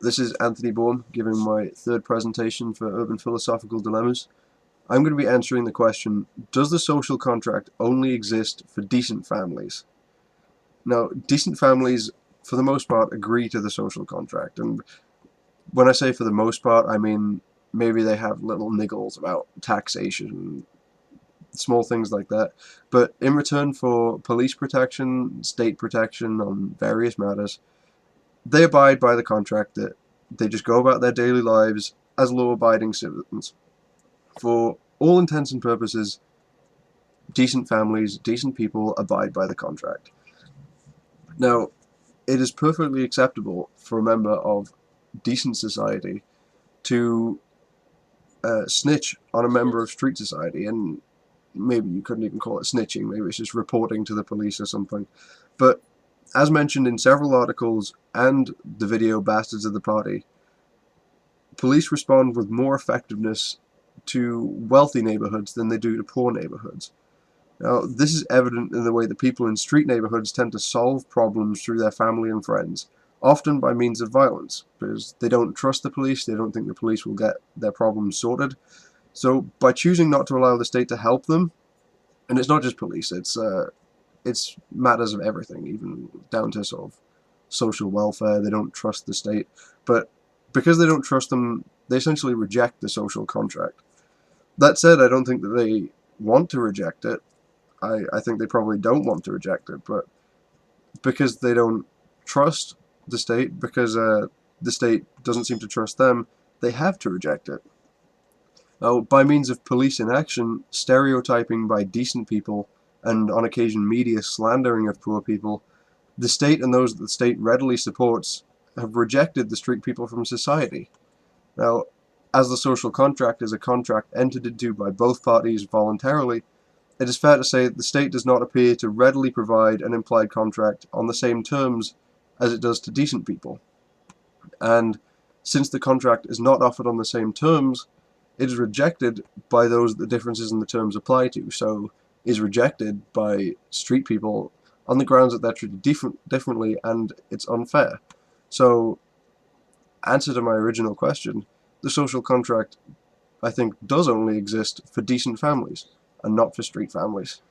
This is Anthony Baum giving my third presentation for Urban Philosophical Dilemmas. I'm going to be answering the question, does the social contract only exist for decent families? Now, decent families, for the most part, agree to the social contract. And when I say for the most part, I mean maybe they have little niggles about taxation, small things like that. But in return for police protection, state protection on various matters, they abide by the contract that they just go about their daily lives as law-abiding citizens. For all intents and purposes, decent families, decent people abide by the contract. Now, it is perfectly acceptable for a member of decent society to snitch on a member of street society, and maybe you couldn't even call it snitching, maybe it's just reporting to the police or something. But as mentioned in several articles and the video Bastards of the Party, police respond with more effectiveness to wealthy neighborhoods than they do to poor neighborhoods. Now, this is evident in the way that people in street neighborhoods tend to solve problems through their family and friends, often by means of violence, because they don't trust the police, they don't think the police will get their problems sorted. So by choosing not to allow the state to help them, and it's not just police, it's matters of everything, even down to sort of social welfare. They don't trust the state, but because they don't trust them, they essentially reject the social contract. That said, I don't think that they want to reject it. I think they probably don't want to reject it, but because they don't trust the state, because the state doesn't seem to trust them, they have to reject it. Now, by means of police inaction, stereotyping by decent people, and on occasion media slandering of poor people, the state and those that the state readily supports have rejected the street people from society. Now, as the social contract is a contract entered into by both parties voluntarily, it is fair to say that the state does not appear to readily provide an implied contract on the same terms as it does to decent people. And since the contract is not offered on the same terms, it is rejected by those that the differences in the terms apply to. So is rejected by street people on the grounds that they're treated differently and it's unfair. So, answer to my original question, the social contract, I think, does only exist for decent families and not for street families.